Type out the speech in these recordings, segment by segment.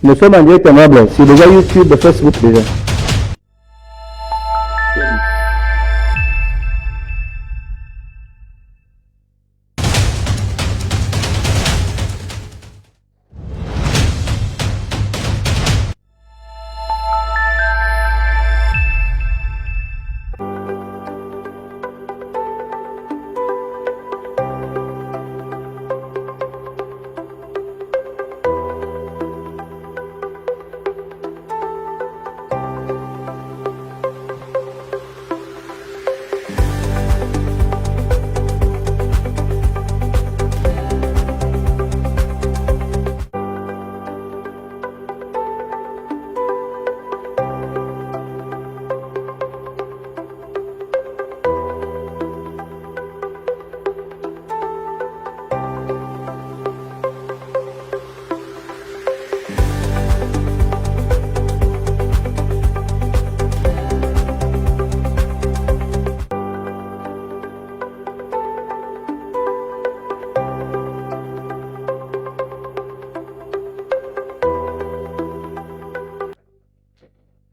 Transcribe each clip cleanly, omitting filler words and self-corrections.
Nous sommes en direct en c'est déjà YouTube, Facebook déjà.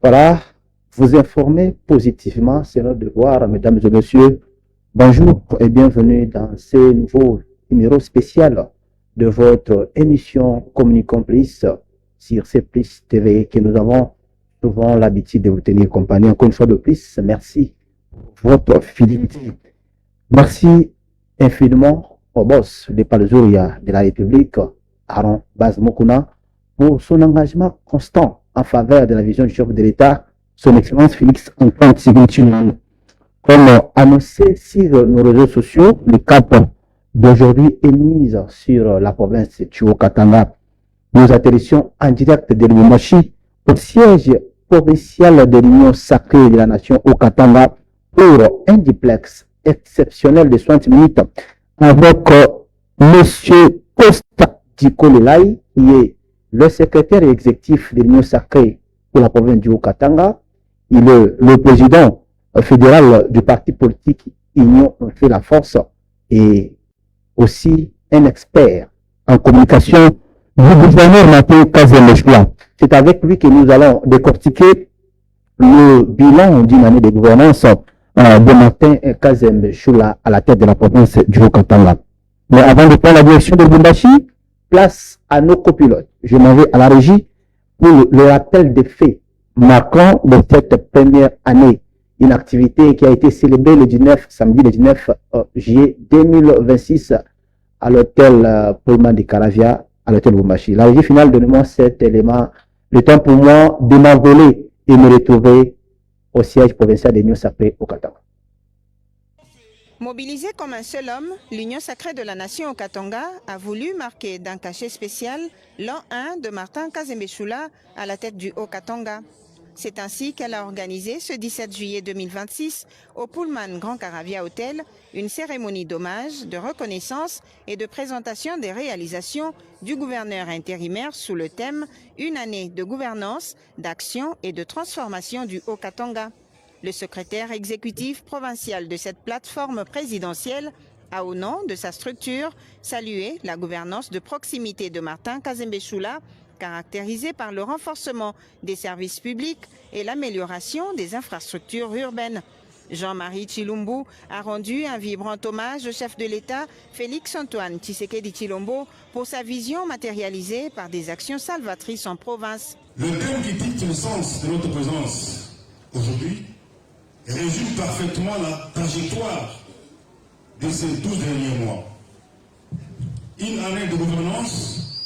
Voilà, vous informer positivement, c'est notre devoir, mesdames et messieurs. Bonjour et bienvenue dans ce nouveau numéro spécial de votre émission Communicons Plus sur C+ TV que nous avons souvent l'habitude de vous tenir compagnie. Encore une fois de plus, merci pour votre fidélité. Merci infiniment au boss de Palzouria de la République, Aaron Bazmokuna, pour son engagement constant en faveur de la vision du chef de l'État, son Excellence Félix Antoine Tshisekedi Tshilombo. Comme annoncé sur nos réseaux sociaux, le cap d'aujourd'hui est mis sur la province de Tchou-Katanga. Nous atterrissons en direct de Lubumbashi au siège provincial de l'Union sacrée de la nation au Katanga pour un duplex exceptionnel de 60 minutes avec M. Costa Dikolelai, qui est le secrétaire exécutif de l'Union sacrée pour la province du Haut-Katanga. Il est le président fédéral du parti politique Union fait la force et aussi un expert en communication du gouverneur Martin Kazembe Choula. C'est avec lui que nous allons décortiquer le bilan d'une année de gouvernance de Martin Kazembe Choula à la tête de la province du Haut-Katanga. Mais avant de prendre la direction de Lubumbashi, place à nos copilotes. Je m'en vais à la régie pour le rappel des faits marquant de cette première année. Une activité qui a été célébrée samedi le 19 juillet 2026 à l'hôtel Pullman de Caravia, à l'hôtel Lubumbashi. La régie finale, donnez-moi cet élément. Le temps pour moi de m'envoler et me retrouver au siège provincial de l'Union sacrée au Katanga. Mobilisé comme un seul homme, l'Union sacrée de la nation au Katanga a voulu marquer d'un cachet spécial l'an 1 de Martin Kazembe Choula à la tête du Haut-Katanga. C'est ainsi qu'elle a organisé ce 17 juillet 2026 au Pullman Grand Caravia Hotel une cérémonie d'hommage, de reconnaissance et de présentation des réalisations du gouverneur intérimaire sous le thème « Une année de gouvernance, d'action et de transformation du Haut-Katanga ». Le secrétaire exécutif provincial de cette plateforme présidentielle a, au nom de sa structure, salué la gouvernance de proximité de Martin Kazembe Choula, caractérisée par le renforcement des services publics et l'amélioration des infrastructures urbaines. Jean-Marie Tshilombo a rendu un vibrant hommage au chef de l'État, Félix Antoine Tshisekedi Tshilombo, pour sa vision matérialisée par des actions salvatrices en province. Le thème qui dicte le sens de notre présence aujourd'hui résume parfaitement la trajectoire de ces 12 derniers mois. Une année de gouvernance,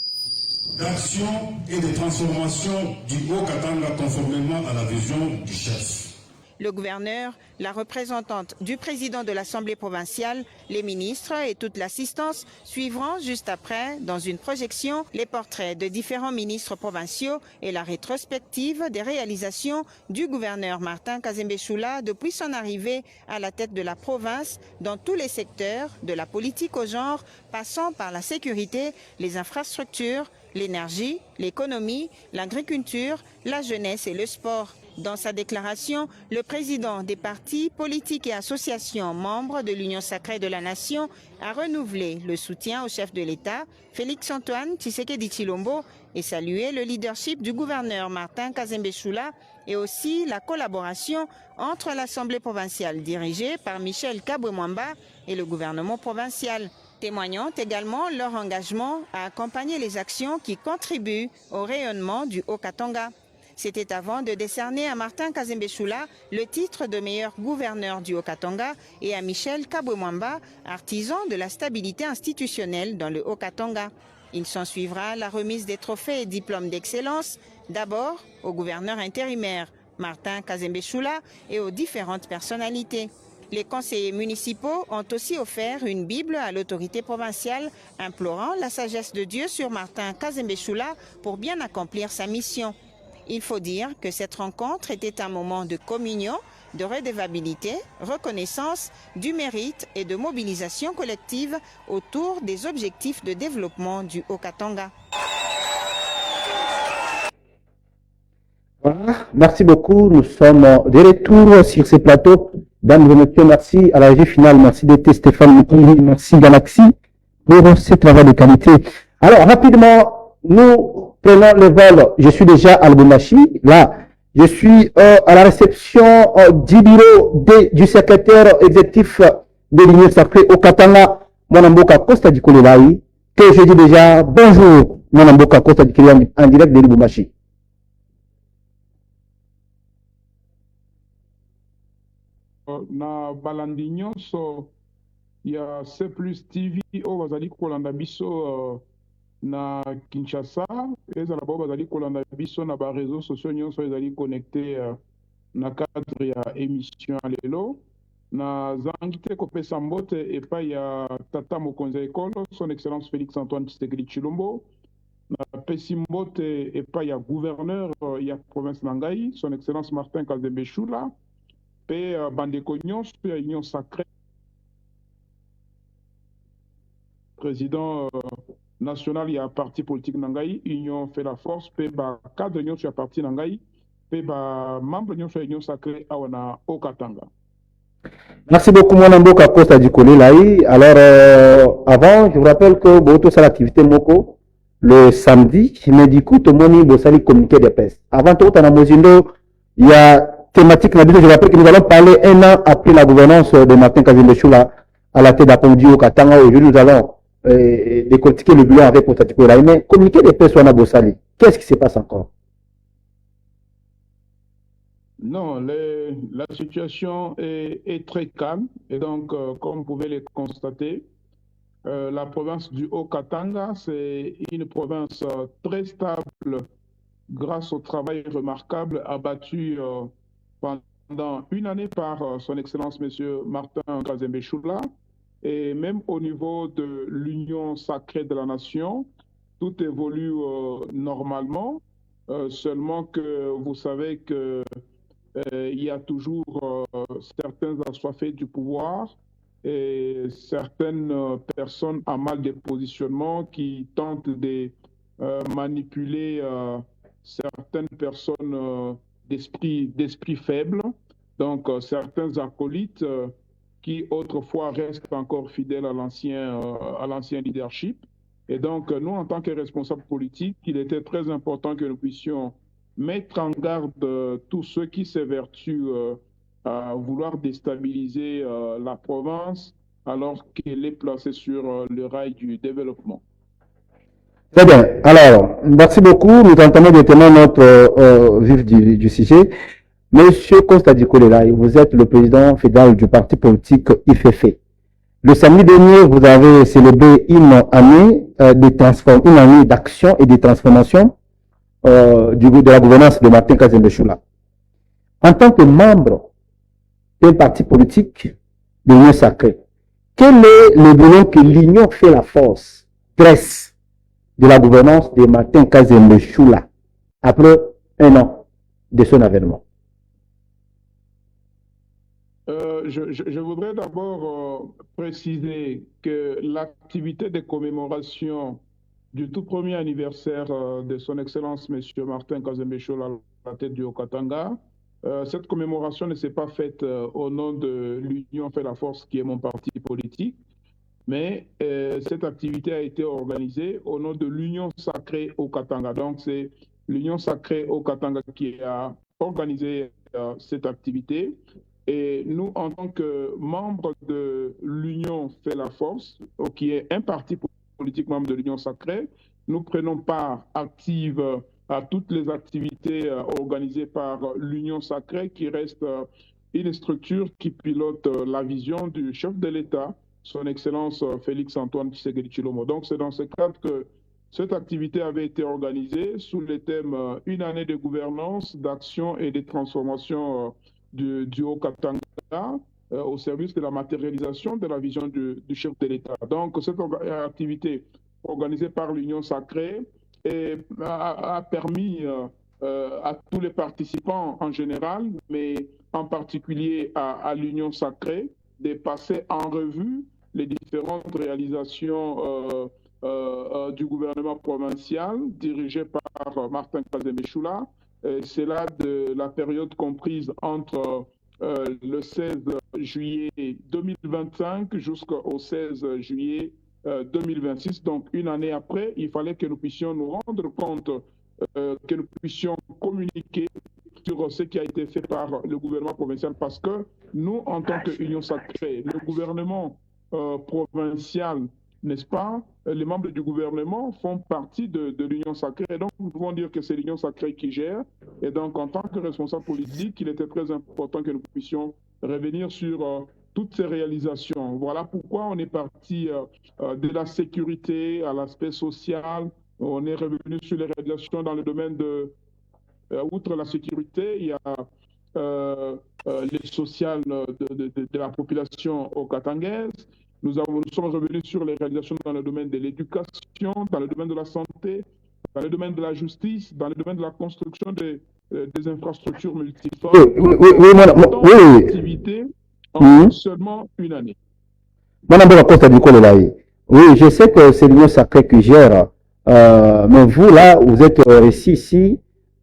d'action et de transformation du Haut-Katanga conformément à la vision du chef. Le gouverneur, la représentante du président de l'Assemblée provinciale, les ministres et toute l'assistance suivront juste après, dans une projection, les portraits de différents ministres provinciaux et la rétrospective des réalisations du gouverneur Martin Kazembe Choula depuis son arrivée à la tête de la province dans tous les secteurs, de la politique au genre, passant par la sécurité, les infrastructures, l'énergie, l'économie, l'agriculture, la jeunesse et le sport. Dans sa déclaration, le président des partis politiques et associations membres de l'Union sacrée de la Nation a renouvelé le soutien au chef de l'État, Félix-Antoine Tshisekedi Tshilombo, et salué le leadership du gouverneur Martin Kazembe Choula et aussi la collaboration entre l'Assemblée provinciale dirigée par Michel Kabwe-Mwamba et le gouvernement provincial, témoignant également leur engagement à accompagner les actions qui contribuent au rayonnement du Haut-Katanga. C'était avant de décerner à Martin Kazembe Choula le titre de meilleur gouverneur du Haut-Katanga et à Michel Kabwe-Mwamba, artisan de la stabilité institutionnelle dans le Haut-Katanga. Il s'ensuivra la remise des trophées et diplômes d'excellence, d'abord au gouverneur intérimaire Martin Kazembe Choula et aux différentes personnalités. Les conseillers municipaux ont aussi offert une Bible à l'autorité provinciale, implorant la sagesse de Dieu sur Martin Kazembe Choula pour bien accomplir sa mission. Il faut dire que cette rencontre était un moment de communion, de redevabilité, reconnaissance, du mérite et de mobilisation collective autour des objectifs de développement du Haut-Katanga. Voilà, merci beaucoup. Nous sommes de retour sur ces plateaux. Mesdames et messieurs, merci à la régie finale. Merci d'être Stéphane Mukongi. Merci Galaxy pour ce travail de qualité. Alors, rapidement, nous prenons le vol. Je suis déjà à Lubumbashi. Là, je suis à la réception du bureau du secrétaire exécutif de l'Union sacrée au Katanga, Mwanamboka Costa Dikolelaï, que je dis déjà bonjour, Mwanamboka Costa Dikolelaï, en direct de Lubumbashi. Na balandi nyonso ya C+ TV oyo bazali kolanda biso na Kinshasa, ezala bao bazali kolanda biso na ba réseaux sociaux nyonso ezali connecté na cadre ya émission ya lelo. Nazangi te kopesa mbote epai ya tata mokonzi ya ekolo son excellence Félix Antoine Tshisekedi Tshilombo, napesi mbote epai ya gouverneur ya province na ngai son excellence Martin Kazembe Choula, pe bandeko nyonso ya union sacrée, président national ya parti politique na ngai union fait la force, pe ba cadre nyonso ya parti na ngai, pe ba membre nyonso ya union sacrée awa na Haut-Katanga. Merci beaucoup, Mwanamboka Costa Dikolelaï. Alors, avant, je vous rappelle que Boto c'est l'activité Moko le samedi, mais du coup, tout le monde a communiqué des presse. Avant tout, on a Mozindo, il y a thématique, je rappelle que nous allons parler un an après la gouvernance de Martin Kazembe Choula à la tête d'Apondi au Katanga. Aujourd'hui, nous allons décortiquer le bilan avec Costa Dikolelaï. Mais communiquer des presse, on a Bossali. Qu'est-ce qui se passe encore? Non, la situation est très calme et donc, comme vous pouvez le constater, la province du Haut-Katanga, c'est une province très stable grâce au travail remarquable abattu pendant une année par son Excellence Monsieur Martin Kazembe Choula, et même au niveau de l'Union sacrée de la Nation, tout évolue normalement, seulement que vous savez que il y a toujours certains assoiffés du pouvoir et certaines personnes à mal de positionnement qui tentent de manipuler certaines personnes d'esprit faible, donc certains acolytes qui autrefois restent encore fidèles à l'ancien leadership. Et donc nous, en tant que responsables politiques, il était très important que nous puissions mettre en garde tous ceux qui s'évertuent à vouloir déstabiliser la province alors qu'elle est placée sur le rail du développement. Très bien. Alors, merci beaucoup. Nous entamons directement notre vif du sujet. Monsieur Costa Dikolelaï, vous êtes le président fédéral du parti politique IFEFE. Le samedi dernier, vous avez célébré une année d'action et de transformation de la gouvernance de Martin Kazembe Choula. En tant que membre d'un parti politique de l'Union sacrée, quel est le bilan que l'Union fait la force dresse de la gouvernance de Martin Kazembe Choula après un an de son avènement? Je voudrais d'abord préciser que l'activité de commémoration du tout premier anniversaire de son Excellence M. Martin Kazembe Choula à la tête du Haut-Katanga Cette commémoration ne s'est pas faite au nom de l'Union fait la force, qui est mon parti politique, mais cette activité a été organisée au nom de l'Union sacrée au Katanga. Donc, c'est l'Union sacrée au Katanga qui a organisé cette activité. Et nous, en tant que membres de l'Union fait la force, qui est un parti politique membre de l'Union sacrée, nous prenons part active à toutes les activités organisées par l'Union sacrée, qui reste une structure qui pilote la vision du chef de l'État, son Excellence Félix-Antoine Tshisekedi Tshilombo. Donc, c'est dans ce cadre que cette activité avait été organisée sous le thème une année de gouvernance, d'action et de transformation du Haut-Katanga au service de la matérialisation de la vision du chef de l'État. Donc, cette activité organisée par l'Union sacrée a permis à tous les participants en général, mais en particulier à l'Union sacrée, de passer en revue les différentes réalisations du gouvernement provincial dirigé par Martin Kazembe Choula. C'est là de la période comprise entre le 16 juillet 2025 jusqu'au 16 juillet 2026. Donc, une année après, il fallait que nous puissions nous rendre compte, que nous puissions communiquer sur ce qui a été fait par le gouvernement provincial, parce que nous, en tant qu'Union sacrée, le gouvernement provincial, n'est-ce pas, les membres du gouvernement font partie de l'Union sacrée. Et donc, nous pouvons dire que c'est l'Union sacrée qui gère. Et donc, en tant que responsable politique, il était très important que nous puissions revenir sur toutes ces réalisations. Voilà pourquoi on est parti de la sécurité à l'aspect social. On est revenu sur les réalisations dans le domaine de... outre la sécurité, il y a les sociales de la population katangaise. Nous sommes revenus sur les réalisations dans le domaine de l'éducation, dans le domaine de la santé, dans le domaine de la justice, dans le domaine de la construction des infrastructures multiformes. Oui. Activités en seulement une année. Oui, je sais que c'est l'Union sacrée qui gère, mais vous, là, vous êtes ici,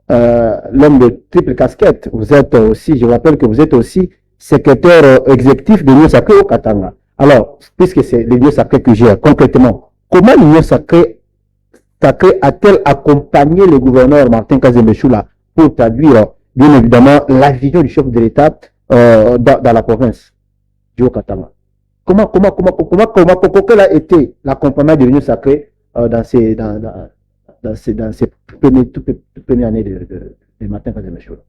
l'homme de triple casquette. Vous êtes aussi, je vous rappelle que vous êtes aussi secrétaire exécutif de l'Union sacrée au Katanga. Alors, puisque c'est l'Union sacrée qui gère, concrètement, comment l'Union sacrée a-t-elle accompagné le gouverneur Martin Kazembe Choula pour traduire, bien évidemment, la vision du chef de l'État dans la province du Haut-Katanga? Comment quel a été l'accompagnement de l'Union sacrée dans ces premières années de Martin Kazembe Choula?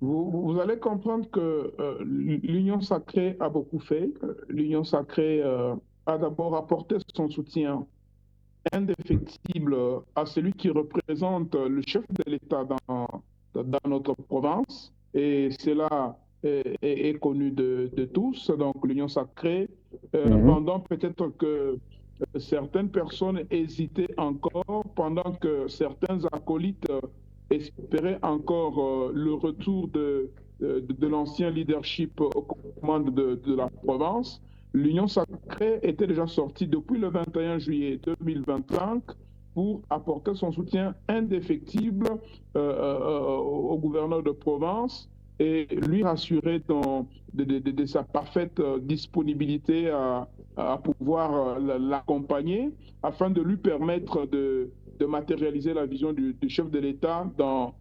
Vous allez comprendre que l'Union sacrée a beaucoup fait. L'Union sacrée a d'abord apporté son soutien indéfectible à celui qui représente le chef de l'État dans notre province. Et cela est connu de tous. Donc l'Union sacrée, pendant peut-être que certaines personnes hésitaient encore, pendant que certains acolytes espéraient encore le retour de l'ancien leadership aux commandes de la province, l'Union sacrée était déjà sortie depuis le 21 juillet 2025 pour apporter son soutien indéfectible au gouverneur de province et lui rassurer de sa parfaite disponibilité à pouvoir l'accompagner afin de lui permettre de matérialiser la vision du chef de l'État dans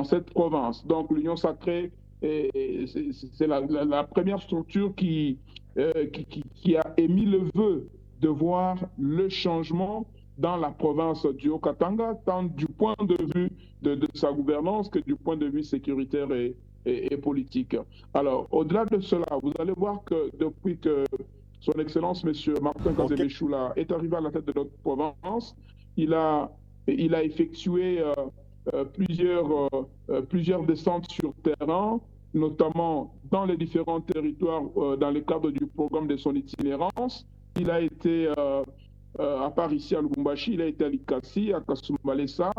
cette province. Donc l'Union sacrée, c'est la première structure qui a émis le vœu de voir le changement dans la province du Haut-Katanga, tant du point de vue de sa gouvernance que du point de vue sécuritaire et politique. Alors, au-delà de cela, vous allez voir que depuis que son Excellence, M. Martin Kazembe Choula, est arrivé à la tête de notre province, il a effectué plusieurs descentes sur terrain, notamment dans les différents territoires dans le cadre du programme de son itinérance. Il a été, à part ici à Lubumbashi, il a été à Likasi, à Kasumbalesa,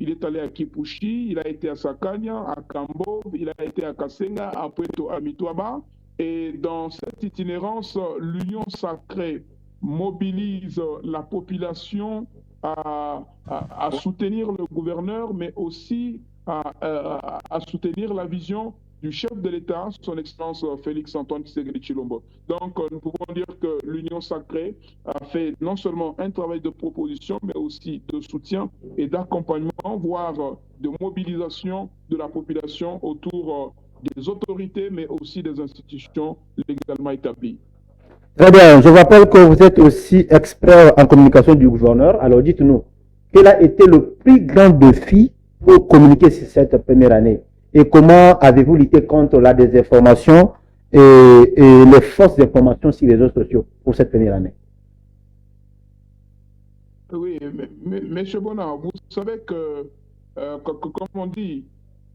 il est allé à Kipushi, il a été à Sakanya, à Kambo, il a été à Kasenga, à Puerto Amitwaba. Et dans cette itinérance, l'Union sacrée mobilise la population à soutenir le gouverneur, mais aussi à soutenir la vision du chef de l'État, son Excellence Félix-Antoine Tshisekedi Tshilombo. Donc, nous pouvons dire que l'Union sacrée a fait non seulement un travail de proposition, mais aussi de soutien et d'accompagnement, voire de mobilisation de la population autour des autorités, mais aussi des institutions légalement établies. Très bien, je vous rappelle que vous êtes aussi expert en communication du gouverneur. Alors dites-nous, quel a été le plus grand défi pour communiquer sur cette première année? Et comment avez-vous lutté contre la désinformation et les fausses informations sur les réseaux sociaux pour cette première année? Oui, M. Bona, vous savez que, comme on dit,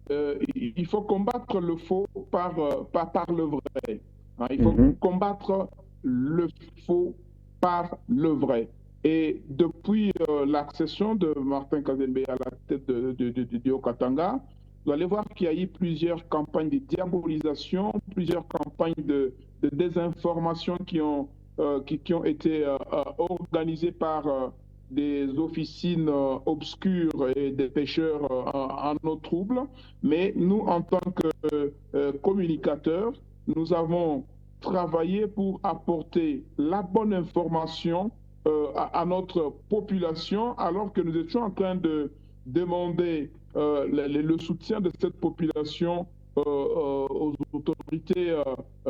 il faut combattre le faux par le vrai. Hein, il faut combattre le faux par le vrai. Et depuis l'accession de Martin Kazembe à la tête du Haut-Katanga, vous allez voir qu'il y a eu plusieurs campagnes de diabolisation, plusieurs campagnes de désinformation qui ont été organisées par des officines obscures et des pêcheurs en eau trouble. Mais nous, en tant que communicateurs, nous avons travaillé pour apporter la bonne information à notre population, alors que nous étions en train de demander le soutien de cette population aux autorités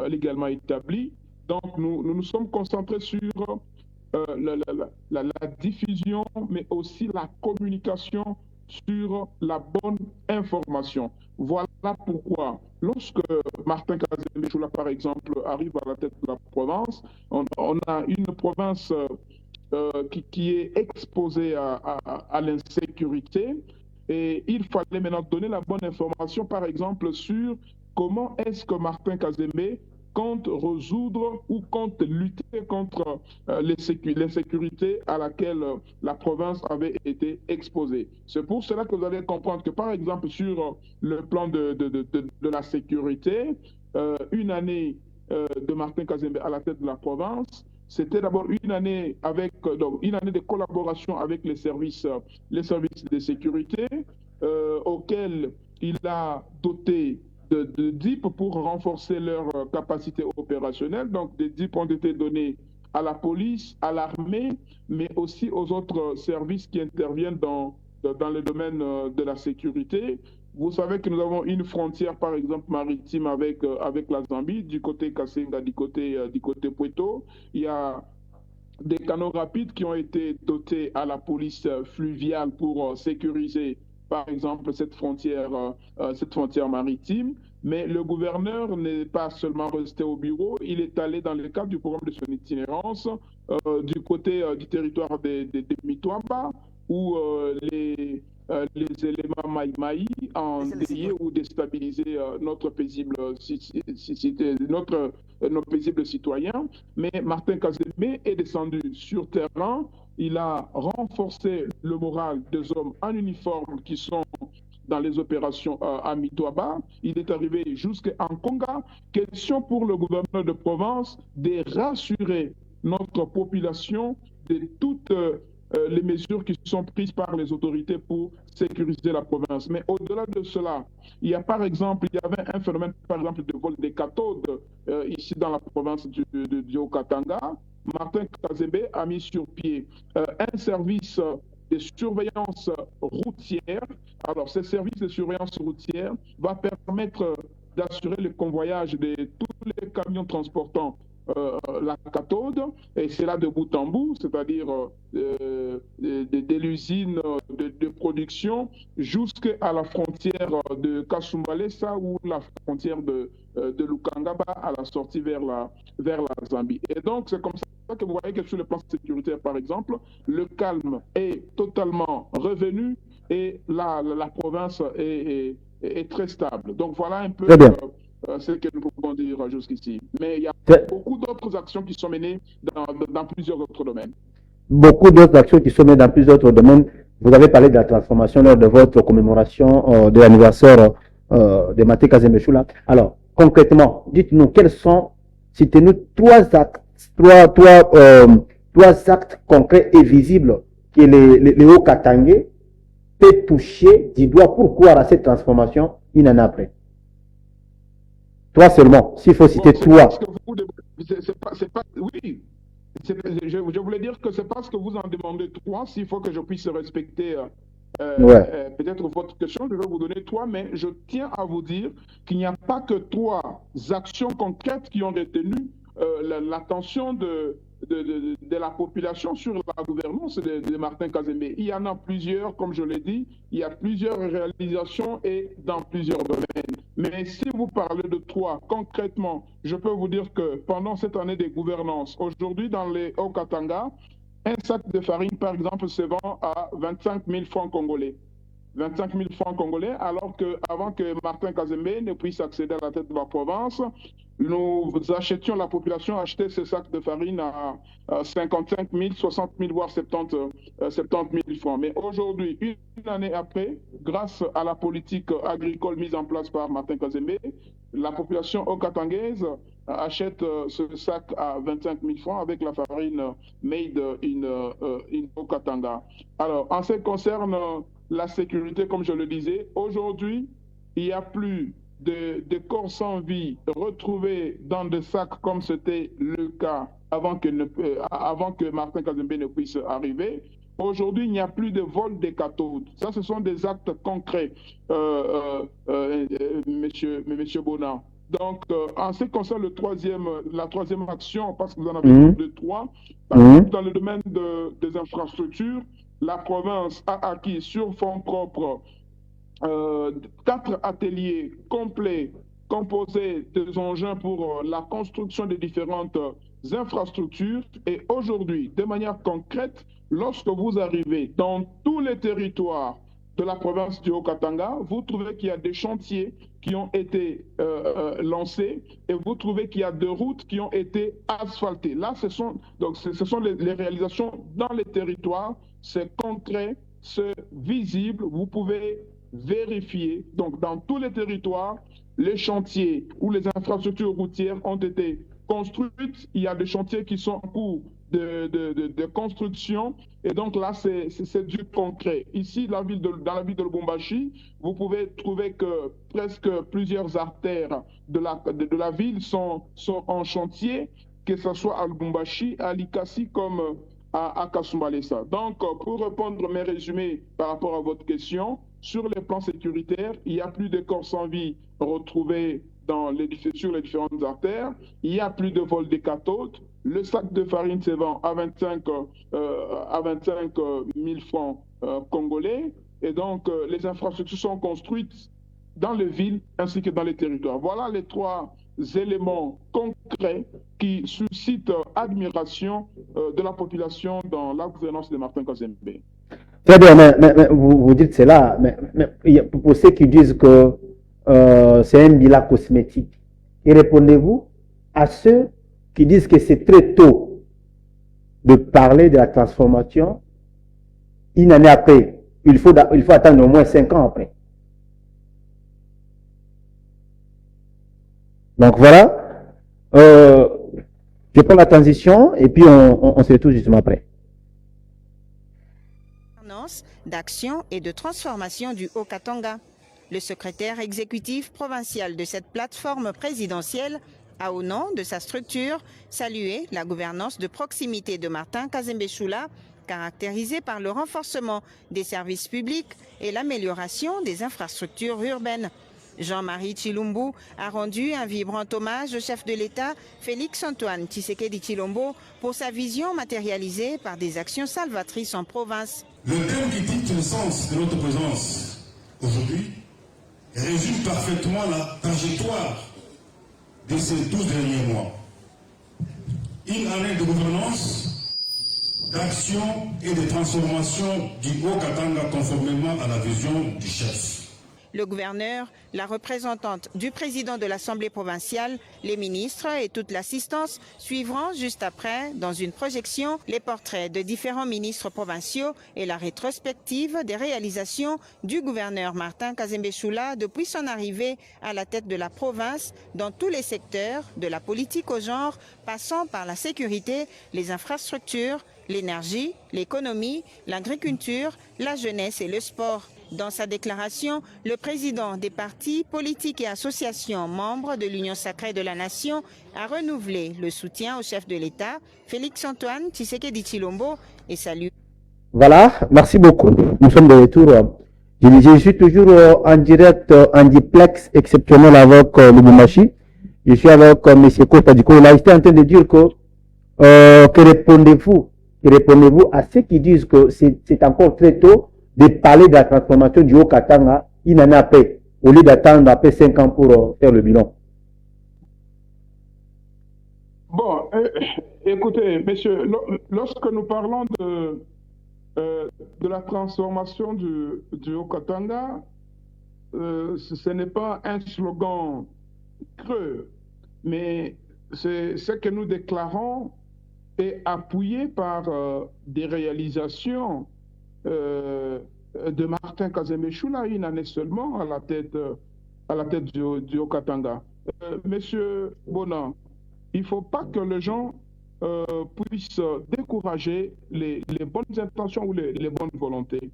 légalement établies. Donc, nous nous sommes concentrés sur la diffusion, mais aussi la communication sur la bonne information. Voilà pourquoi, lorsque Martin Kazembe Choula, par exemple, arrive à la tête de la province, on a une province qui est exposée à l'insécurité, et il fallait maintenant donner la bonne information, par exemple, sur comment est-ce que Martin Kazembe compte résoudre ou compte lutter contre l'insécurité à laquelle la province avait été exposée. C'est pour cela que vous allez comprendre que, par exemple, sur le plan de la sécurité, une année de Martin Kazembe à la tête de la province, c'était d'abord une année de collaboration avec les services de sécurité auxquels il a doté de DIP pour renforcer leur capacité opérationnelle. Donc, des DIP ont été donnés à la police, à l'armée, mais aussi aux autres services qui interviennent dans le domaine de la sécurité. Vous savez que nous avons une frontière, par exemple, maritime avec la Zambie, du côté Kasenga, du côté Puerto. Il y a des canaux rapides qui ont été dotés à la police fluviale pour sécuriser, par exemple, cette frontière maritime. Mais le gouverneur n'est pas seulement resté au bureau, il est allé dans le cadre du programme de son itinérance du côté du territoire de Mitwamba, où les éléments maï-maï ont délié ou déstabilisé notre paisible nos paisibles citoyens. Mais Martin Kazembe est descendu sur terrain, il a renforcé le moral des hommes en uniforme qui sont dans les opérations à Mitwaba. Il est arrivé jusqu'en Conga. Question pour le gouverneur de province de rassurer notre population de toutes les mesures qui sont prises par les autorités pour sécuriser la province. Mais au-delà de cela, il y avait un phénomène, par exemple, de vol des cathodes ici dans la province du Haut-Katanga. Martin Kazembe a mis sur pied un service de surveillance routière. Alors, ce service de surveillance routière va permettre d'assurer le convoyage de tous les camions transportant la cathode, et c'est là de bout en bout, c'est-à-dire de l'usine de production jusqu'à la frontière de Kasumbalesa ou la frontière de Lukangaba à la sortie vers la Zambie. Et donc, c'est comme ça que vous voyez que sur le plan sécuritaire, par exemple, le calme est totalement revenu et la province est très stable. Donc, voilà un peu ce que nous pouvons dire jusqu'ici. Mais il y a beaucoup d'autres actions qui sont menées dans plusieurs autres domaines. Beaucoup d'autres actions qui sont menées dans plusieurs autres domaines. Vous avez parlé de la transformation lors de votre commémoration de l'anniversaire de Martin Kazembe Choula. Alors, concrètement, dites-nous quels sont, citez-nous trois actes concrets et visibles que les Hauts-Katangais peut toucher du doigt pour croire à cette transformation une année après? Toi seulement, s'il faut citer toi. Oui, je voulais dire que c'est parce que vous en demandez trois, s'il faut que je puisse respecter peut-être votre question, je vais vous donner trois, mais je tiens à vous dire qu'il n'y a pas que trois actions concrètes qui ont retenu l'attention de la population sur la gouvernance de Martin Kazembe. Il y en a plusieurs, comme je l'ai dit, il y a plusieurs réalisations et dans plusieurs domaines. Mais si vous parlez de trois, concrètement, je peux vous dire que pendant cette année de gouvernance, aujourd'hui dans les Haut-Katanga, un sac de farine, par exemple, se vend à 25 000 francs congolais. 25 000 francs congolais, alors qu'avant que Martin Kazembe ne puisse accéder à la tête de la province, nous achetions, la population achetait ce sac de farine à 55 000, 60 000, voire 70 000 francs. Mais aujourd'hui, une année après, grâce à la politique agricole mise en place par Martin Kazembe, la population haut-katangaise achète ce sac à 25 000 francs avec la farine made in Haut-Katanga. Alors, en ce qui concerne la sécurité, comme je le disais, aujourd'hui, il n'y a plus de corps sans vie retrouvés dans des sacs comme c'était le cas avant que Martin Kazembe ne puisse arriver. Aujourd'hui, il n'y a plus de vol des cathodes. Ça, ce sont des actes concrets, monsieur Bona. Donc, en ce qui concerne la troisième action, parce que vous en avez de trois, par exemple, dans le domaine des infrastructures, la province a acquis sur fonds propres 4 ateliers complets composés des engins pour la construction de différentes infrastructures. Et aujourd'hui, de manière concrète, lorsque vous arrivez dans tous les territoires de la province du Haut-Katanga, vous trouvez qu'il y a des chantiers qui ont été lancés et vous trouvez qu'il y a des routes qui ont été asphaltées. Là, ce sont les réalisations dans les territoires, c'est concret, c'est visible, vous pouvez vérifier. Donc, dans tous les territoires, les chantiers ou les infrastructures routières ont été construites. Il y a des chantiers qui sont en cours de construction. Et donc là, c'est du concret. Ici, dans la ville de Lubumbashi, vous pouvez trouver que presque plusieurs artères de la ville sont en chantier, que ce soit à Lubumbashi, à Likasi comme à Kasumbalesa. Donc, pour répondre mes résumés par rapport à votre question, sur les plans sécuritaires, il n'y a plus de corps sans vie retrouvés sur les différentes artères. Il n'y a plus de vol des cathodes. Le sac de farine se vend à 25 000 francs congolais. Et donc, les infrastructures sont construites dans les villes ainsi que dans les territoires. Voilà les trois éléments concrets qui suscitent admiration de la population dans la gouvernance de Martin Kazembe. Très bien, mais vous dites cela, mais pour ceux qui disent que c'est un bilan cosmétique, et répondez-vous à ceux qui disent que c'est très tôt de parler de la transformation une année après. Il faut attendre au moins 5 ans après. Donc voilà, je prends la transition et puis on se retrouve justement après. D'action et de transformation du Haut-Katanga. Le secrétaire exécutif provincial de cette plateforme présidentielle a, au nom de sa structure, salué la gouvernance de proximité de Martin Kazembe Choula, caractérisée par le renforcement des services publics et l'amélioration des infrastructures urbaines. Jean-Marie Tshilombo a rendu un vibrant hommage au chef de l'État, Félix-Antoine Tshisekedi Tshilombo, pour sa vision matérialisée par des actions salvatrices en province. Le thème qui dicte le sens de notre présence aujourd'hui résume parfaitement la trajectoire de ces 12 derniers mois. Une année de gouvernance, d'action et de transformation du Haut-Katanga conformément à la vision du chef. Le gouverneur, la représentante du président de l'Assemblée provinciale, les ministres et toute l'assistance suivront juste après, dans une projection, les portraits de différents ministres provinciaux et la rétrospective des réalisations du gouverneur Martin Kazembe Choula depuis son arrivée à la tête de la province dans tous les secteurs, de la politique au genre, passant par la sécurité, les infrastructures, l'énergie, l'économie, l'agriculture, la jeunesse et le sport. Dans sa déclaration, le président des partis politiques et associations membres de l'Union sacrée de la Nation a renouvelé le soutien au chef de l'État, Félix-Antoine Tshisekedi Tshilombo, et salue. Voilà, merci beaucoup. Nous sommes de retour. Je suis toujours en direct, en duplex exceptionnel avec Lubumbashi. Je suis avec M. Costa du coup. Là, j'étais en train de dire que répondez-vous à ceux qui disent que c'est encore très tôt de parler de la transformation du Haut-Katanga une année après, au lieu d'attendre après 5 ans pour faire le bilan? Bon, écoutez, messieurs, lorsque nous parlons de la transformation du Haut-Katanga, ce n'est pas un slogan creux, mais c'est ce que nous déclarons est appuyé par des réalisations de Martin Kazembe Choula, une année seulement à la tête du Haut-Katanga. Monsieur Bonan, il ne faut pas que les gens puissent décourager les bonnes intentions ou les bonnes volontés.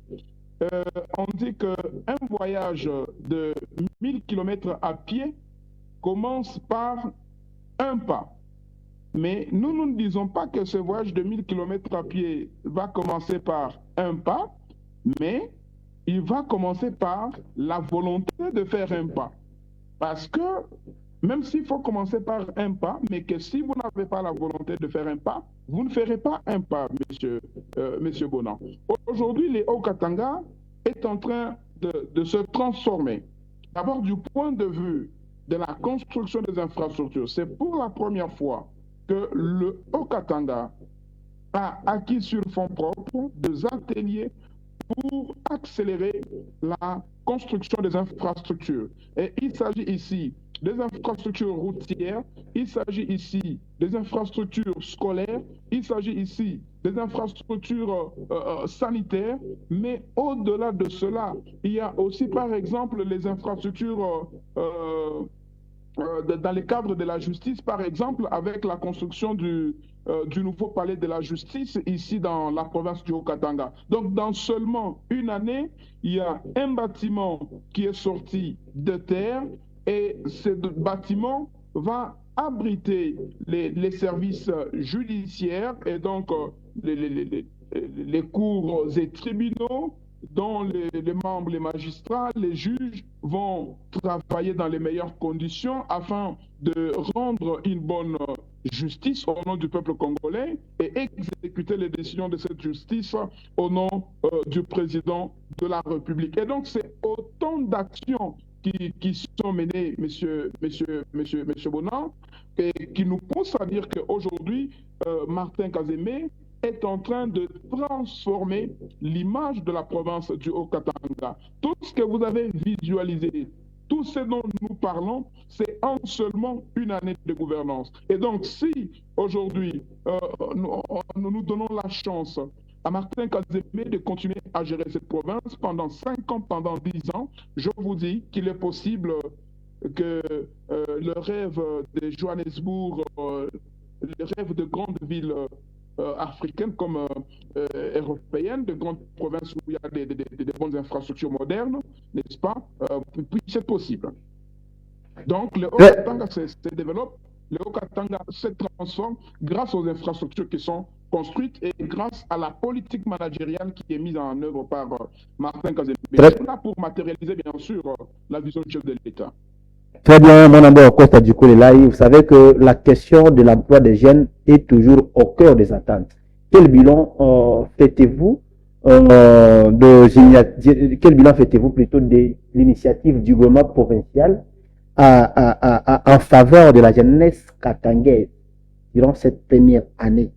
On dit qu'un voyage de 1000 km à pied commence par un pas. Mais nous ne disons pas que ce voyage de 1000 km à pied va commencer par un pas, mais il va commencer par la volonté de faire un pas. Parce que même s'il faut commencer par un pas, mais que si vous n'avez pas la volonté de faire un pas, vous ne ferez pas un pas, monsieur Bonan. Aujourd'hui, le Haut-Katanga est en train de se transformer. D'abord, du point de vue de la construction des infrastructures, c'est pour la première fois que le Haut-Katanga a acquis sur fonds propres des ateliers pour accélérer la construction des infrastructures. Et il s'agit ici des infrastructures routières, il s'agit ici des infrastructures scolaires, il s'agit ici des infrastructures sanitaires, mais au-delà de cela, il y a aussi par exemple les infrastructures dans le cadre de la justice, par exemple, avec la construction du nouveau palais de la justice ici dans la province du Haut-Katanga. Donc, dans seulement une année, il y a un bâtiment qui est sorti de terre et ce bâtiment va abriter les services judiciaires et donc les cours et tribunaux dont les membres, les magistrats, les juges vont travailler dans les meilleures conditions afin de rendre une bonne justice au nom du peuple congolais et exécuter les décisions de cette justice au nom du président de la République. Et donc, c'est autant d'actions qui sont menées, monsieur Bonan, et qui nous poussent à dire qu'aujourd'hui, Martin Kazembe est en train de transformer l'image de la province du Haut-Katanga. Tout ce que vous avez visualisé, tout ce dont nous parlons, c'est en seulement une année de gouvernance. Et donc, si aujourd'hui, nous donnons la chance à Martin Kazembe de continuer à gérer cette province pendant 5 ans, pendant 10 ans, je vous dis qu'il est possible que le rêve de Johannesburg, le rêve de grandes villes africaines comme européennes, de grandes provinces où il y a des bonnes infrastructures modernes, n'est-ce pas, puisse être possible. Donc, le Haut-Katanga se développe, le Haut-Katanga se transforme grâce aux infrastructures qui sont construites et grâce à la politique managériale qui est mise en œuvre par Martin Kazembe. Là pour matérialiser, bien sûr, la vision du chef de l'État. Très bien, mon ami Costa du Koulelaï. Vous savez que la question de l'emploi des jeunes est toujours au cœur des attentes. Quel bilan faites-vous quel bilan faites-vous plutôt de l'initiative du gouvernement provincial en faveur de la jeunesse katangaise durant cette première année?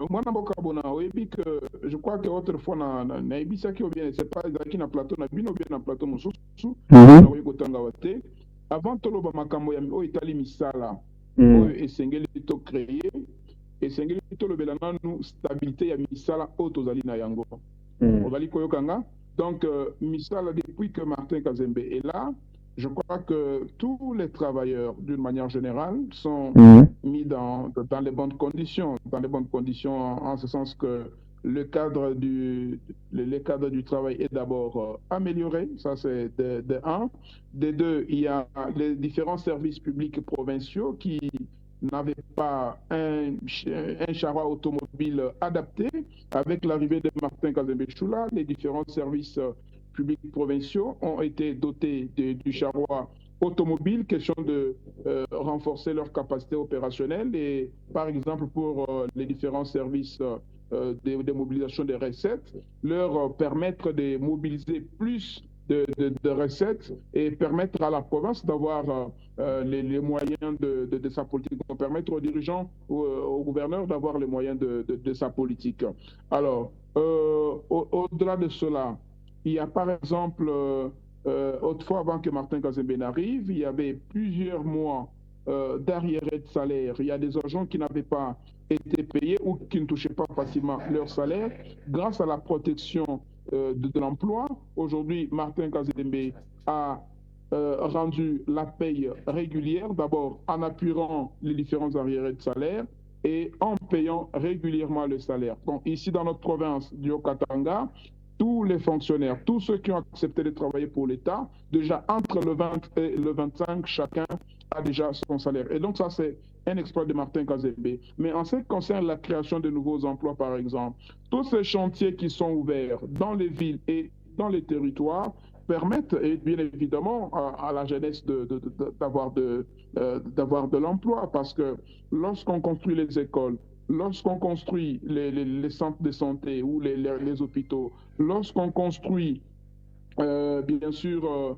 Moi, je crois que autrefois, c'est pas qui na plateau na bino bien na plateau mosusu avant toloba makambo ya o itali misala o esengeli to créer esengeli to lobela nanu stabilité ya misala o tozali na yango obali koyokanga. Donc misala depuis que Martin Kazembe est là, je crois que tous les travailleurs, d'une manière générale, sont Mhm. mis dans les bonnes conditions, en ce sens que le cadre le cadre du travail est d'abord amélioré, ça c'est de un. De deux, il y a les différents services publics provinciaux qui n'avaient pas un charroi automobile adapté. Avec l'arrivée de Martin Kazembe-Choula, les différents services publics provinciaux ont été dotés du charroi automobile, question de renforcer leur capacité opérationnelle et par exemple pour les différents services de mobilisation des recettes, leur permettre de mobiliser plus de recettes et permettre à la province d'avoir les moyens de sa politique, permettre aux dirigeants, aux gouverneurs d'avoir les moyens de sa politique. Alors, au-delà de cela, il y a par exemple, autrefois avant que Martin Kazembe n'arrive, il y avait plusieurs mois d'arriérés de salaire. Il y a des agents qui n'avaient pas été payés ou qui ne touchaient pas facilement leur salaire. Grâce à la protection de l'emploi, aujourd'hui, Martin Kazembe a rendu la paye régulière, d'abord en appuyant les différents arriérés de salaire et en payant régulièrement le salaire. Donc ici, dans notre province du Haut-Katanga, tous les fonctionnaires, tous ceux qui ont accepté de travailler pour l'État, déjà entre le 20 et le 25, chacun a déjà son salaire. Et donc ça, c'est un exploit de Martin Kazembe. Mais en ce qui concerne la création de nouveaux emplois, par exemple, tous ces chantiers qui sont ouverts dans les villes et dans les territoires permettent, et bien évidemment, à la jeunesse d'avoir de l'emploi. Parce que lorsqu'on construit les écoles, lorsqu'on construit les centres de santé ou les hôpitaux, lorsqu'on construit, bien sûr,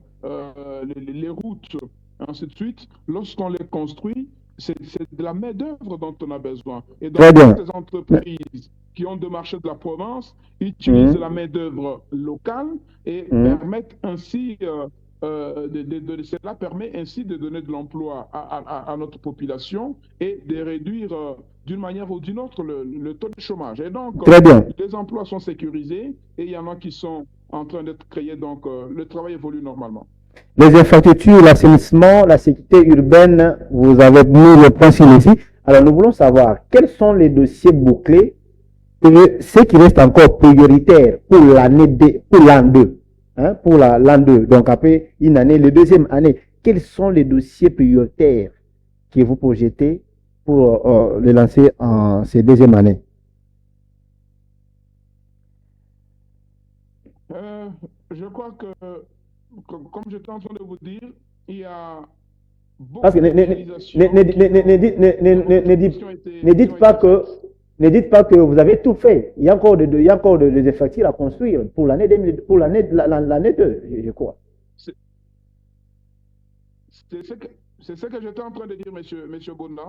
les routes, ainsi de suite, lorsqu'on les construit, c'est de la main-d'œuvre dont on a besoin. Et donc, Très bien. toutes ces entreprises qui ont démarché de la province utilisent la main-d'œuvre locale et Mhm. permettent ainsi, cela permet ainsi de donner de l'emploi à notre population et de réduire d'une manière ou d'une autre le taux de chômage. Et donc, Très bien. les emplois sont sécurisés et il y en a qui sont en train d'être créés, donc le travail évolue normalement. Les infrastructures, l'assainissement, la sécurité urbaine, vous avez mis le point sur ici. Alors, nous voulons savoir quels sont les dossiers bouclés et ce qui reste encore prioritaire pour pour l'an 2. Hein, pour l'an 2. Donc, après une année, la deuxième année, quels sont les dossiers prioritaires que vous projetez pour les lancer en ces deuxième année? Euh, je crois que, comme j'étais en train de vous dire, il y a Parce que beaucoup de réalisations ne dites pas que ne dites pas que vous avez tout fait. Il y a encore il y a encore des effectifs à construire pour l'année 2, je crois. C'est c'est ce que j'étais en train de dire, monsieur Bonda.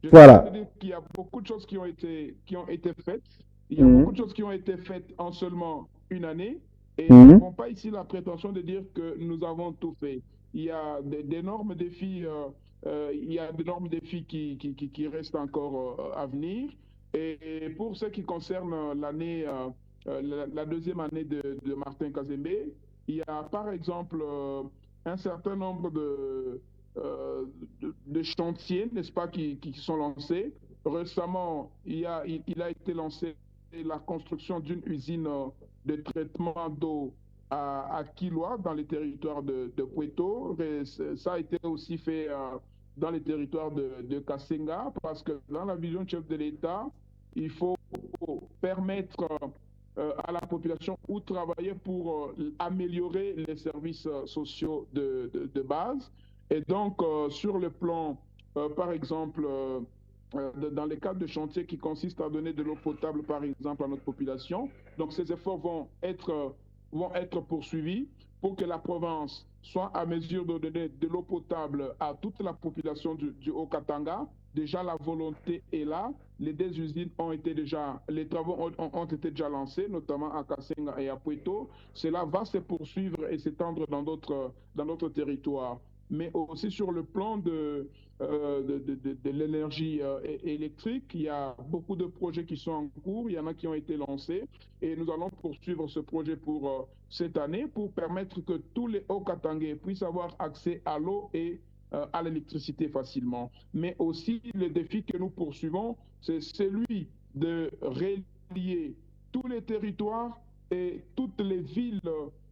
J'étais en train de Voilà. dire qu'il y a beaucoup de choses qui ont été faites. Il y a beaucoup Mhm. de choses qui ont été faites en seulement une année. Et nous Mhm. n'avons pas ici la prétention de dire que nous avons tout fait. Il y a d'énormes défis, il y a d'énormes défis qui restent encore à venir. Et pour ce qui concerne l'année, la deuxième année de Martin Kazembe, il y a par exemple un certain nombre de chantiers, n'est-ce pas, qui sont lancés. Récemment, il a été lancé la construction d'une usine de traitement d'eau à Kilwa, dans les territoires de Puerto. Et ça a été aussi fait dans les territoires de Kasenga, parce que dans la vision du chef de l'État, il faut permettre à la population où travailler pour améliorer les services sociaux de base. Et donc, sur le plan, par exemple, dans les cadres de chantier qui consistent à donner de l'eau potable, par exemple, à notre population, donc ces efforts vont être poursuivis pour que la province soit à mesure de donner de l'eau potable à toute la population du Haut-Katanga. Déjà, la volonté est là. Les deux usines les travaux ont été déjà lancés, notamment à Kasenga et à Puerto. Cela va se poursuivre et s'étendre dans d'autres territoires. mais aussi sur le plan de l'énergie électrique. Il y a beaucoup de projets qui sont en cours, il y en a qui ont été lancés et nous allons poursuivre ce projet pour cette année pour permettre que tous les Haut-Katangais puissent avoir accès à l'eau et à l'électricité facilement. Mais aussi, le défi que nous poursuivons, c'est celui de relier tous les territoires et toutes les villes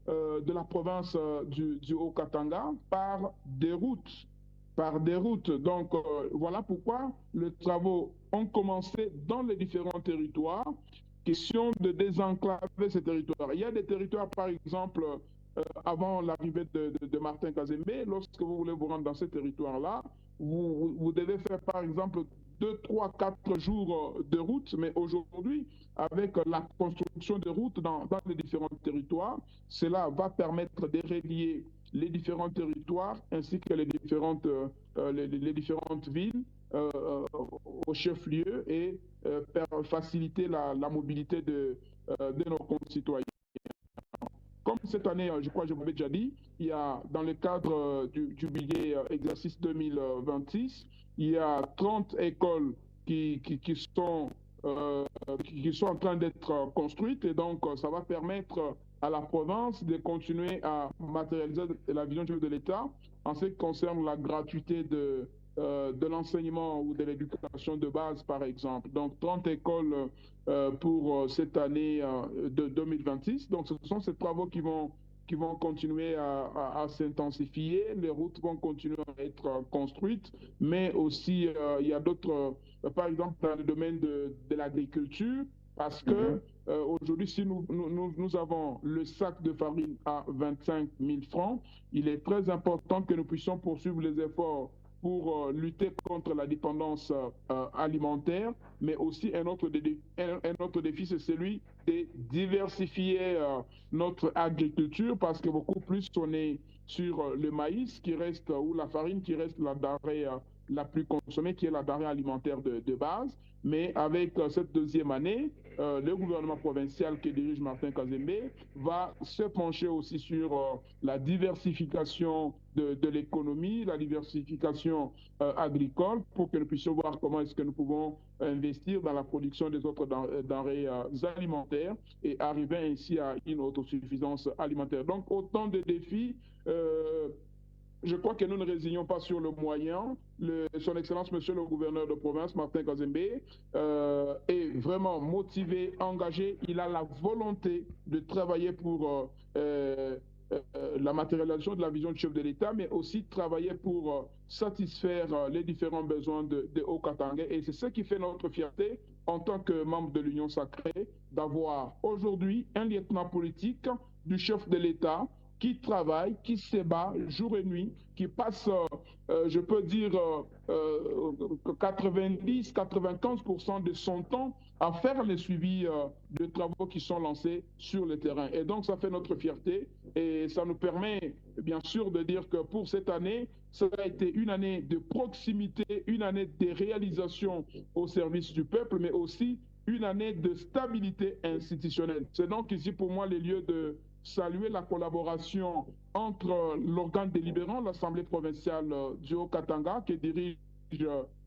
de la province du Haut-Katanga par des routes. Par des routes. Donc, voilà pourquoi les travaux ont commencé dans les différents territoires. Question de désenclaver ces territoires. Il y a des territoires, par exemple, avant l'arrivée de Martin Kazembe, lorsque vous voulez vous rendre dans ces territoires-là, vous devez faire, par exemple, 2, 3, 4 jours de route, mais aujourd'hui, avec la construction de routes dans les différents territoires, cela va permettre de relier les différents territoires ainsi que les différentes villes au chef-lieu et faciliter la mobilité de nos concitoyens. Comme cette année, je crois que je vous l'avais déjà dit, il y a dans le cadre du budget exercice 2026, il y a 30 écoles qui sont en train d'être construites et donc ça va permettre à la province de continuer à matérialiser la vision de l'État en ce qui concerne la gratuité de l'enseignement ou de l'éducation de base, par exemple. Donc, 30 écoles pour cette année de 2026. Donc, ce sont ces travaux qui vont continuer à s'intensifier. Les routes vont continuer à être construites, mais aussi, il y a d'autres, par exemple, dans le domaine de l'agriculture, parce que aujourd'hui, si nous avons le sac de farine à 25 000 francs, il est très important que nous puissions poursuivre les efforts pour lutter contre la dépendance alimentaire, mais aussi un autre défi, c'est celui de diversifier notre agriculture, parce que beaucoup plus on est sur le maïs qui reste, ou la farine qui reste la denrée la plus consommée, qui est la denrée alimentaire de base. Mais avec cette deuxième année, le gouvernement provincial que dirige Martin Kazembe va se pencher aussi sur la diversification de l'économie, la diversification agricole, pour que nous puissions voir comment est-ce que nous pouvons investir dans la production des autres denrées alimentaires et arriver ainsi à une autosuffisance alimentaire. Donc, autant de défis. Je crois que nous ne résignons pas sur le moyen. Son Excellence, Monsieur le gouverneur de province, Martin Kazembe, est vraiment motivé, engagé. Il a la volonté de travailler pour la matérialisation de la vision du chef de l'État, mais aussi travailler pour satisfaire les différents besoins de Haut-Katanga. Et c'est ce qui fait notre fierté en tant que membre de l'Union sacrée, d'avoir aujourd'hui un lieutenant politique du chef de l'État qui travaille, qui se bat jour et nuit, qui passe, je peux dire, 90-95% de son temps à faire le suivi de travaux qui sont lancés sur le terrain. Et donc, ça fait notre fierté et ça nous permet, bien sûr, de dire que pour cette année, ça a été une année de proximité, une année de réalisation au service du peuple, mais aussi une année de stabilité institutionnelle. C'est donc ici pour moi les lieux de saluer la collaboration entre l'organe délibérant, l'Assemblée provinciale du Haut-Katanga, qui dirige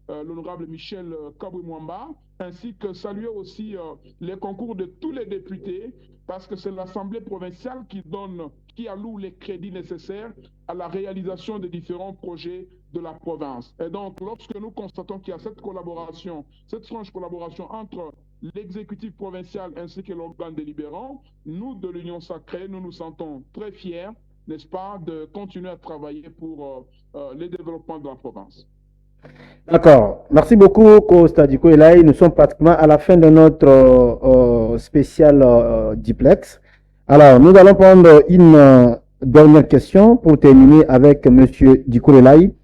l'honorable Michel Kabouimouamba, ainsi que saluer aussi les concours de tous les députés, parce que c'est l'Assemblée provinciale qui alloue les crédits nécessaires à la réalisation des différents projets de la province. Et donc, lorsque nous constatons qu'il y a cette collaboration, cette franche collaboration entre l'exécutif provincial ainsi que l'organe délibérant, nous, de l'Union sacrée, nous nous sentons très fiers, n'est-ce pas, de continuer à travailler pour le développement de la province. D'accord. Merci beaucoup, Costa Diko Elai. Nous sommes pratiquement à la fin de notre spécial duplex. Alors, nous allons prendre une dernière question pour terminer avec M. Diko Elai.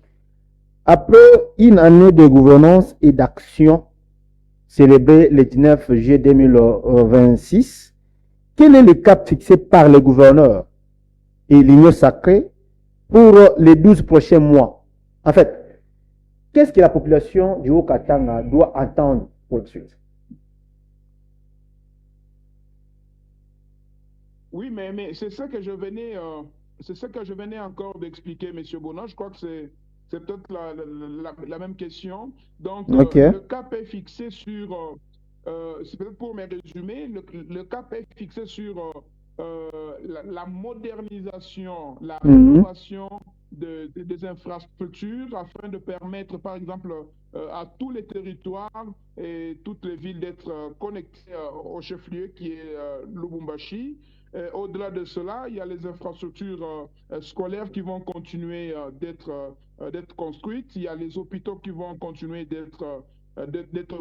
Après une année de gouvernance et d'action célébrée le 19 juillet 2026, quel est le cap fixé par le gouverneur et l'Union sacrée pour les 12 prochains mois? En fait, qu'est-ce que la population du Haut-Katanga doit attendre pour la suite? Oui, mais c'est ce que je venais c'est ce que je venais encore d'expliquer, M. Bonan. Je crois que c'est peut-être la même question. Donc, Ok. le cap est fixé sur, c'est peut-être pour me résumer, le cap est fixé sur la modernisation, la rénovation des infrastructures afin de permettre, par exemple, à tous les territoires et toutes les villes d'être connectées au chef-lieu qui est Lubumbashi. Au-delà de cela, il y a les infrastructures scolaires qui vont continuer d'être construites. Il y a les hôpitaux qui vont continuer d'être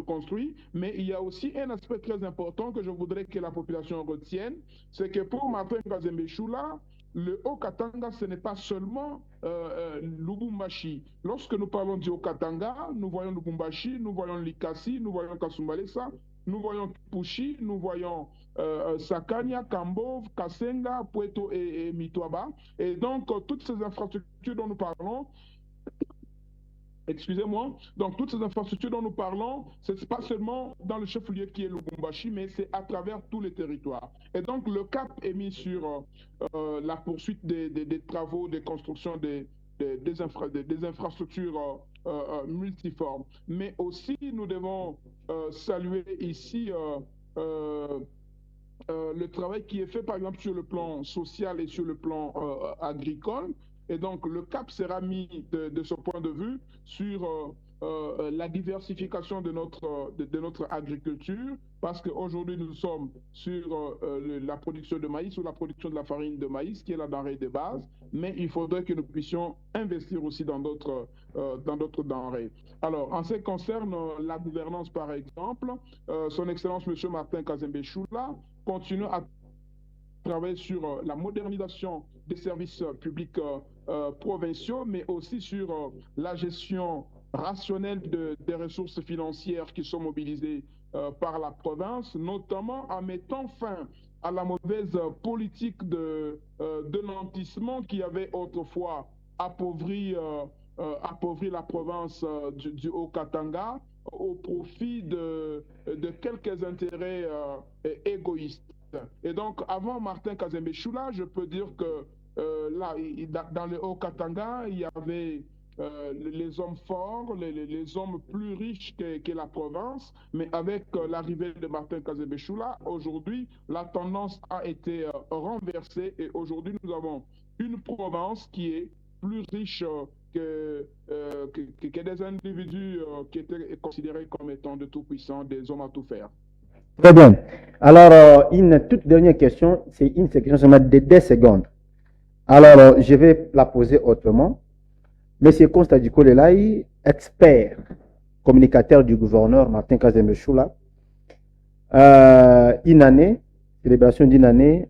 construits. Mais il y a aussi un aspect très important que je voudrais que la population retienne, c'est que pour Martin Kazembe Choula, le Haut-Katanga, ce n'est pas seulement Lubumbashi. Lorsque nous parlons du Haut-Katanga, nous voyons Lubumbashi, nous voyons Likasi, nous voyons Kasumbalesa, nous voyons Kipushi, nous voyons Sakania, Kambo, Kasenga, Puerto et Mitwaba. Et donc, toutes ces infrastructures dont nous parlons, excusez-moi, donc toutes ces infrastructures dont nous parlons, ce n'est pas seulement dans le chef-lieu qui est Lubumbashi, mais c'est à travers tous les territoires. Et donc, le cap est mis sur la poursuite des travaux de construction des infrastructures multiformes. Mais aussi, nous devons saluer ici le travail qui est fait, par exemple, sur le plan social et sur le plan agricole. Et donc, le cap sera mis de ce point de vue sur la diversification de notre agriculture, parce qu'aujourd'hui, nous sommes sur la production de maïs ou la production de la farine de maïs, qui est la denrée de base, mais il faudrait que nous puissions investir aussi dans d'autres denrées. Alors, en ce qui concerne la gouvernance, par exemple, Son Excellence M. Martin Kazembe Choula continue à travailler sur la modernisation des services publics provinciaux, mais aussi sur la gestion rationnelle des ressources financières qui sont mobilisées par la province, notamment en mettant fin à la mauvaise politique de nantissement qui avait autrefois appauvri la province du Haut-Katanga au profit de quelques intérêts égoïstes. Et donc, avant Martin Kazembe Choula, je peux dire que là, dans le Haut-Katanga, il y avait les hommes forts, les hommes plus riches que la province, mais avec l'arrivée de Martin Kazembe Choula, aujourd'hui, la tendance a été renversée et aujourd'hui, nous avons une province qui est plus riche que des individus qui étaient considérés comme étant de tout-puissants, des hommes à tout faire. Très bien. Alors, une toute dernière question, c'est une question seulement de 10 secondes. Alors, je vais la poser autrement. Monsieur Constant Diko-Lelai, expert, communicateur du gouverneur Martin Kazembe Choula, une année, célébration d'une année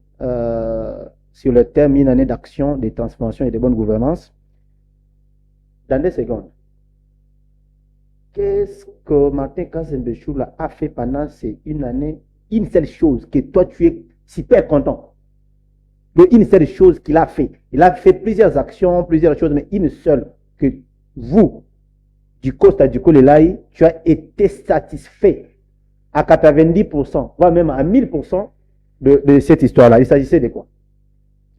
sur le thème une année d'action, de transformation et de bonne gouvernance. Dans 10 secondes, qu'est-ce que Martin Kazembe Choula a fait pendant ces une année? Une seule chose que toi tu es super content. De une seule chose qu'il a fait. Il a fait plusieurs actions, plusieurs choses, mais une seule que vous, du Costa du Kolelai, tu as été satisfait à 90%, voire même à 1000% de cette histoire-là. Il s'agissait de quoi?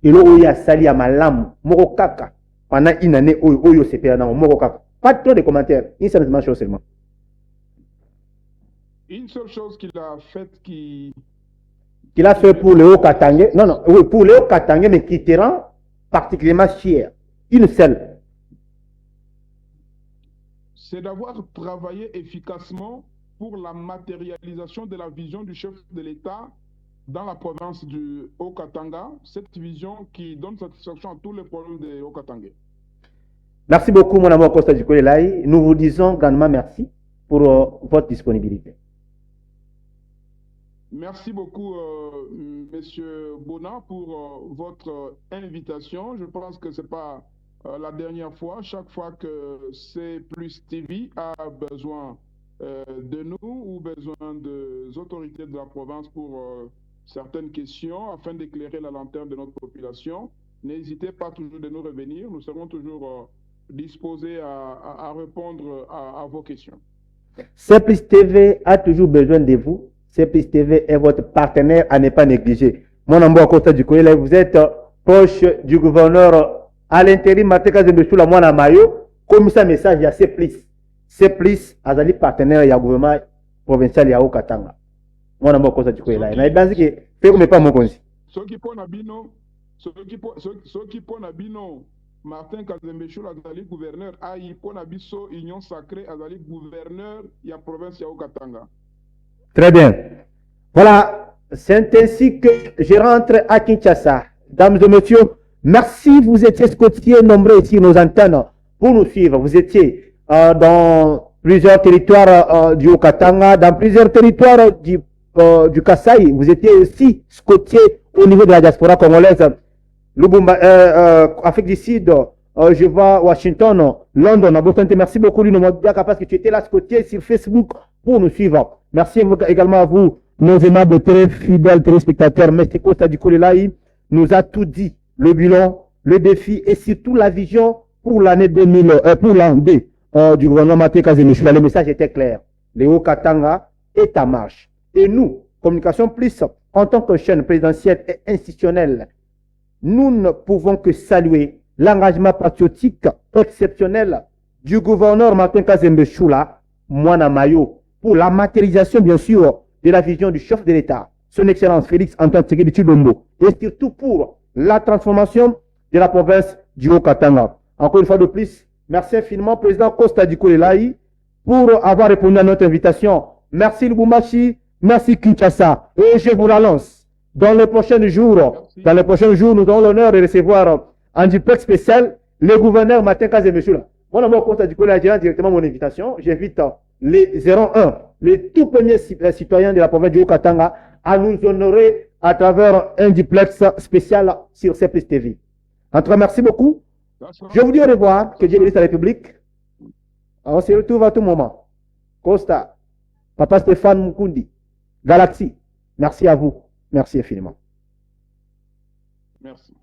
Il y a sali à malam, morokaka, pendant une année, oyo c'est perdant, morokaka. Pas trop de commentaires, une seule chose seulement. Une seule chose qu'il a faite qu'il a fait pour le Haut-Katanga, non, oui, pour le Haut-Katanga, mais qui te rend particulièrement fier. Une seule. C'est d'avoir travaillé efficacement pour la matérialisation de la vision du chef de l'État dans la province du Haut-Katanga, cette vision qui donne satisfaction à tous les problèmes du Haut-Katanga. Merci beaucoup, mon amour Costa du Kolelai. Nous vous disons grandement merci pour votre disponibilité. Merci beaucoup, Monsieur Bonan, pour votre invitation. Je pense que ce n'est pas la dernière fois. Chaque fois que C+ TV a besoin de nous ou besoin des autorités de la province pour certaines questions afin d'éclairer la lanterne de notre population, n'hésitez pas toujours de nous revenir. Nous serons toujours disposés à répondre à vos questions. C+ TV a toujours besoin de vous. C+ TV est votre partenaire à ne pas négliger. Mon amour Costa du Kolelai, vous êtes proche du gouverneur à l'intérim, Martin Kazembeshula, moi, na mayo, comme ça, message, il y a CEPLIS, azali partenaire, il y a gouvernement provincial, il y a Haut-Katanga. Moi, na moi, cosa du Koela. Na ibanzi que, fait comme pas mon conseil. Ce qui pose Nabino, Martin Kazembeshula, azali gouverneur, aïe, pour Nabiso, Union Sacrée, azali gouverneur, il y a province, il y a Haut-Katanga. Très bien. Voilà, c'est ainsi que je rentre à Kinshasa. Dames et messieurs, merci, vous étiez scotiers nombreux sur nos antennes pour nous suivre. Vous étiez dans plusieurs territoires du Haut-Katanga, dans plusieurs territoires du Kasaï. Vous étiez aussi scotiers au niveau de la diaspora congolaise. Lubumba, Afrique du Sud, je vois Washington, London, merci beaucoup, parce que tu étais là scotier sur Facebook pour nous suivre. Merci également à vous, nos aimables, très fidèles téléspectateurs. M. Costa du Kolelaï nous a tout dit, le bilan, le défi et surtout la vision pour l'année 2000, pour l'an 2 du gouvernement Martin Kazembeshula. Le message était clair. Le Haut-Katanga est en marche. Et nous, Communication Plus, en tant que chaîne présidentielle et institutionnelle, nous ne pouvons que saluer l'engagement patriotique exceptionnel du gouverneur Martin Kazembeshula, Mwana Mayo, pour la matérialisation, bien sûr, de la vision du chef de l'État, son Excellence Félix Antoine Tshisekedi Tshilombo, et surtout pour la transformation de la province du Haut-Katanga. Encore une fois de plus, merci infiniment, Président Costa du Kolelaï, pour avoir répondu à notre invitation. Merci Lubumbashi, merci Kinshasa, et je vous la lance. Dans les prochains jours, nous aurons l'honneur de recevoir en duplex spécial le gouverneur Martin Kazembeshula. Moi, je Costa du Kolelaï, directement mon invitation. J'invite les 01, les tout premiers citoyens de la province du Haut-Katanga, à nous honorer à travers un duplex spécial sur CEPLIS TV. En tout cas, merci beaucoup. Je vous dis au revoir, que Dieu bénisse la République. On se retrouve à tout moment. Costa, Papa Stéphane Mukundi, Galaxy, merci à vous. Merci infiniment. Merci.